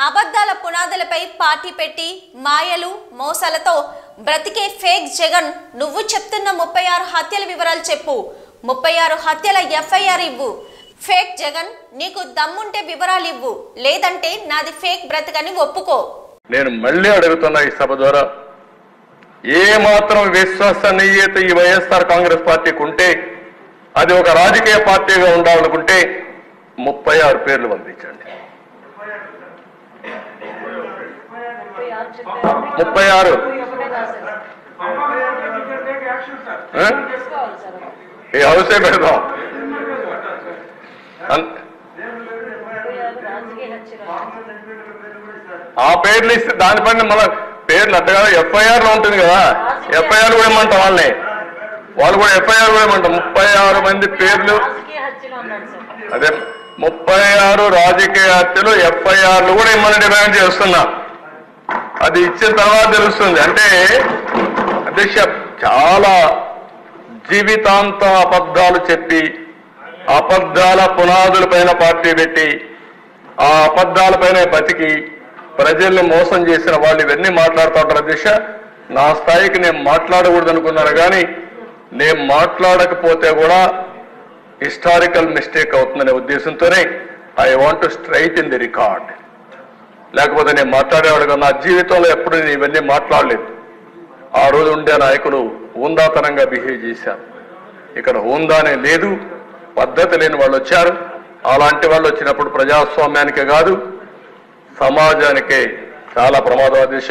అబద్ధాల పునాదులపై పార్టీ పెట్టి మాయలు మోసాలతో బ్రతికే ఫేక్ జగన్ నువ్వు చెప్తున్న 36 హత్యల వివరాలు చెప్పు, 36 హత్యల ఎఫ్ఐఆర్ ఇవ్వు. ఫేక్ జగన్ నీకు దమ్ముంటే వివరాలు ఇవ్వు, లేదంటే నాది ఫేక్ బ్రతకని ఒప్పుకో. నేను మళ్ళీ అడుగుతున్నా ఈ సభ ద్వారా, ఏ మాత్రం విశ్వసనీయత ఈ వైఎస్ఆర్ కాంగ్రెస్ పార్టీకి ఉంటే అది ఒక రాజకీయ పార్టీగా ఉండాలనుకుంటే 36 పేర్లు పంపించండి. 36 ఈ హౌసే పెడదాం. ఆ పేర్లు ఇస్తే దానిపైన మన పేర్లు అట్ట కదా ఎఫ్ఐఆర్ లో ఉంటుంది కదా, ఎఫ్ఐఆర్ కూడా ఏమంటాం వాళ్ళని, వాళ్ళు కూడా ఎఫ్ఐఆర్ కూడా ఏమంటాం. 36 మంది పేర్లు, అదే 36 రాజకీయ హత్యలు ఎఫ్ఐఆర్లు కూడా ఇమ్మని డిమాండ్ చేస్తున్నా. అది ఇచ్చిన తర్వాత తెలుస్తుంది. అంటే అధ్యక్ష, చాలా జీవితాంత అబద్ధాలు చెప్పి అబద్ధాల పునాదులపైన పార్టీ పెట్టి ఆ అబద్ధాలపైన బతికి ప్రజల్ని మోసం చేసిన వాళ్ళు ఇవన్నీ మాట్లాడుతూ ఉంటారు. అధ్యక్ష, నా స్థాయికి నేను మాట్లాడకూడదు అనుకున్నారు, కానీ నేను మాట్లాడకపోతే కూడా హిస్టారికల్ మిస్టేక్ అవుతుందనే ఉద్దేశంతోనే I want to straight in the record. లేకపోతే నేను మాట్లాడేవాడుగా నా జీవితంలో ఎప్పుడు నేను ఇవన్నీ మాట్లాడలేదు. ఆ రోజు ఉండే నాయకులు హుందాతనంగా బిహేవ్ చేశారు. ఇక్కడ హుందానే లేదు, పద్ధతి లేని వాళ్ళు వచ్చారు. అలాంటి వాళ్ళు వచ్చినప్పుడు ప్రజాస్వామ్యానికే కాదు సమాజానికే చాలా ప్రమాదం. దిశ